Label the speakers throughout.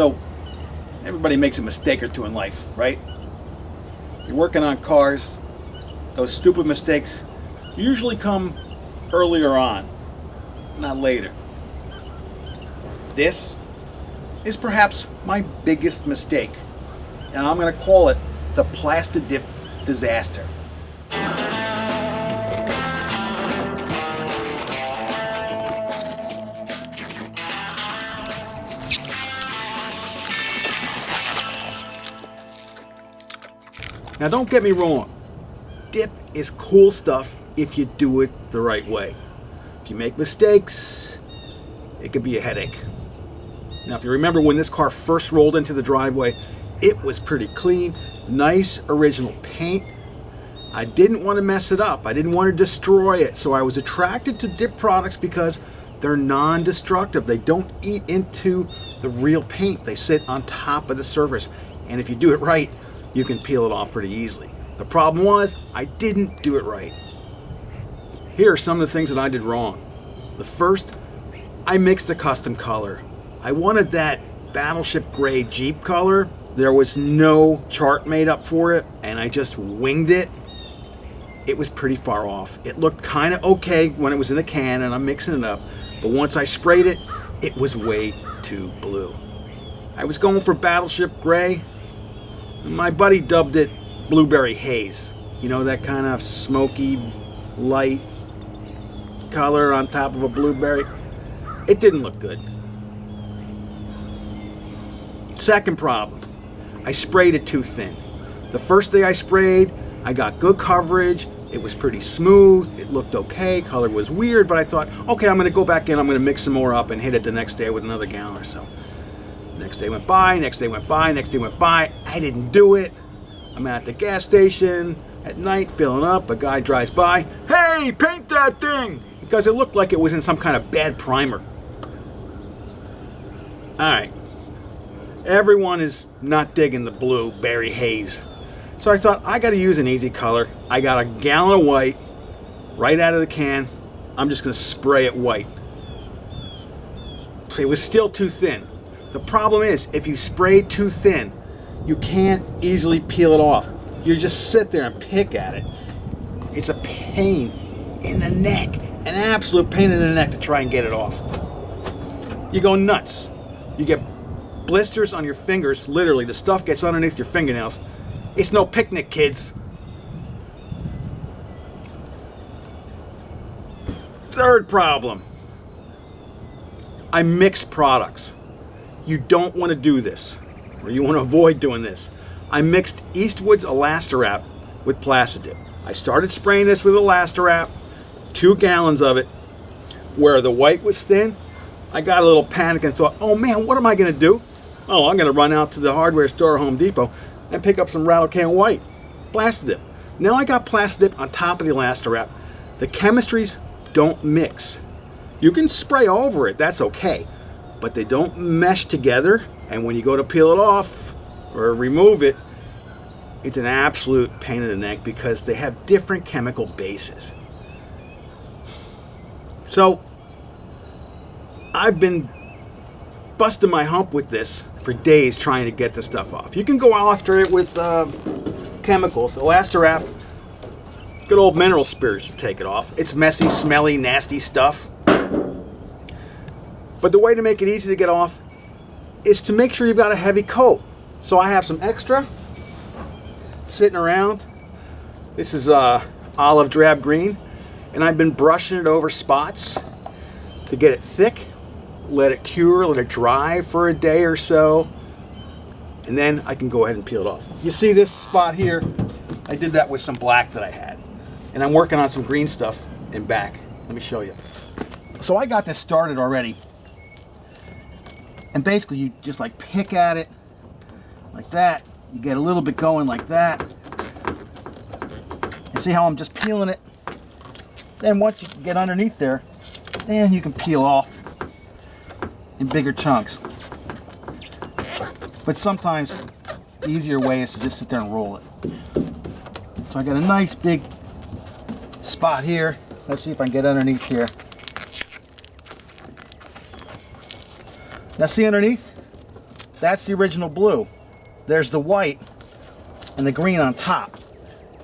Speaker 1: So everybody makes a mistake or two in life, right? You're working on cars, those stupid mistakes usually come earlier on, not later. This is perhaps my biggest mistake, and I'm going to call it the Plastidip Disaster. Now don't get me wrong, dip is cool stuff if you do it the right way. If you make mistakes, it could be a headache. Now if you remember when this car first rolled into the driveway, it was pretty clean, nice original paint. I didn't want to mess it up, I didn't want to destroy it, so I was attracted to dip products because they're non-destructive. They don't eat into the real paint, they sit on top of the surface, and if you do it right, you can peel it off pretty easily. The problem was, I didn't do it right. Here are some of the things that I did wrong. The first, I mixed a custom color. I wanted that battleship gray Jeep color. There was no chart made up for it, and I just winged it. It was pretty far off. It looked kind of okay when it was in a can and I'm mixing it up, but once I sprayed it, it was way too blue. I was going for battleship gray. My buddy dubbed it blueberry haze. You know, that kind of smoky, light color on top of a blueberry. It didn't look good. Second problem, I sprayed it too thin. The first day I sprayed, I got good coverage. It was pretty smooth. It looked okay. Color was weird, but I thought, okay, I'm going to go back in. I'm going to mix some more up and hit it the next day with another gallon or so. Next day went by, next day went by, next day went by. I didn't do it. I'm at the gas station at night filling up. A guy drives by. Hey, paint that thing! Because it looked like it was in some kind of bad primer. Alright. Everyone is not digging the blueberry haze. So I thought, I got to use an easy color. I got a gallon of white right out of the can. I'm just going to spray it white. It was still too thin. The problem is, if you spray too thin, you can't easily peel it off. You just sit there and pick at it. It's a pain in the neck, an absolute pain in the neck to try and get it off. You go nuts. You get blisters on your fingers, literally. The stuff gets underneath your fingernails. It's no picnic, kids. Third problem, I mixed products. You don't want to do this, or you want to avoid doing this. I mixed Eastwood's Elastiwrap with Plastidip. I started spraying this with Elastiwrap, 2 gallons of it. Where the white was thin, I got a little panic and thought, oh man, what am I going to do? Oh, I'm going to run out to the hardware store, Home Depot, and pick up some rattle can white, Plastidip. Now I got Plastidip on top of the Elastiwrap. The chemistries don't mix. You can spray over it, that's okay. But they don't mesh together, and when you go to peel it off or remove it, it's an absolute pain in the neck because they have different chemical bases. So I've been busting my hump with this for days trying to get the stuff off. You can go after it with chemicals. Elastiwrap, good old mineral spirits to take it off. It's messy, smelly, nasty stuff. But the way to make it easy to get off is to make sure you've got a heavy coat. So I have some extra sitting around. This is olive drab green, and I've been brushing it over spots to get it thick, let it cure, let it dry for a day or so, and then I can go ahead and peel it off. You see this spot here? I did that with some black that I had, and I'm working on some green stuff in back. Let me show you. So I got this started already. And basically you just like pick at it like that. You get a little bit going like that. And see how I'm just peeling it? Then once you get underneath there, then you can peel off in bigger chunks. But sometimes the easier way is to just sit there and roll it. So I got a nice big spot here. Let's see if I can get underneath here. Now see underneath? That's the original blue. There's the white and the green on top.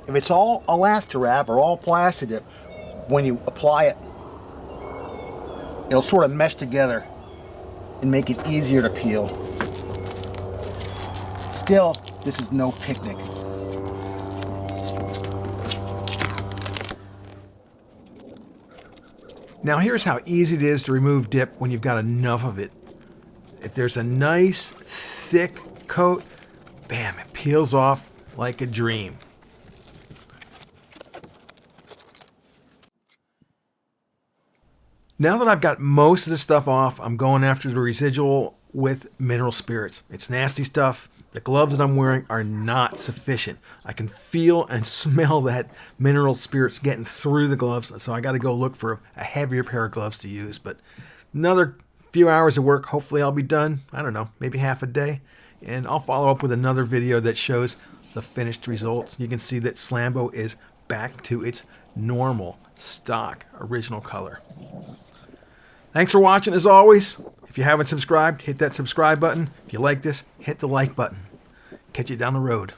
Speaker 1: If it's all Elastiwrap or all Plastidip, when you apply it, it'll sort of mesh together and make it easier to peel. Still, this is no picnic. Now here's how easy it is to remove dip when you've got enough of it. If there's a nice thick coat, bam, it peels off like a dream. Now that I've got most of the stuff off, I'm going after the residual with mineral spirits. It's nasty stuff. The gloves that I'm wearing are not sufficient. I can feel and smell that mineral spirits getting through the gloves, so I got to go look for a heavier pair of gloves to use. But another few hours of work, hopefully I'll be done, I don't know, maybe half a day. And I'll follow up with another video that shows the finished results. You can see that Slambo is back to its normal, stock, original color. Thanks for watching as always. If you haven't subscribed, hit that subscribe button. If you like this, hit the like button. Catch you down the road.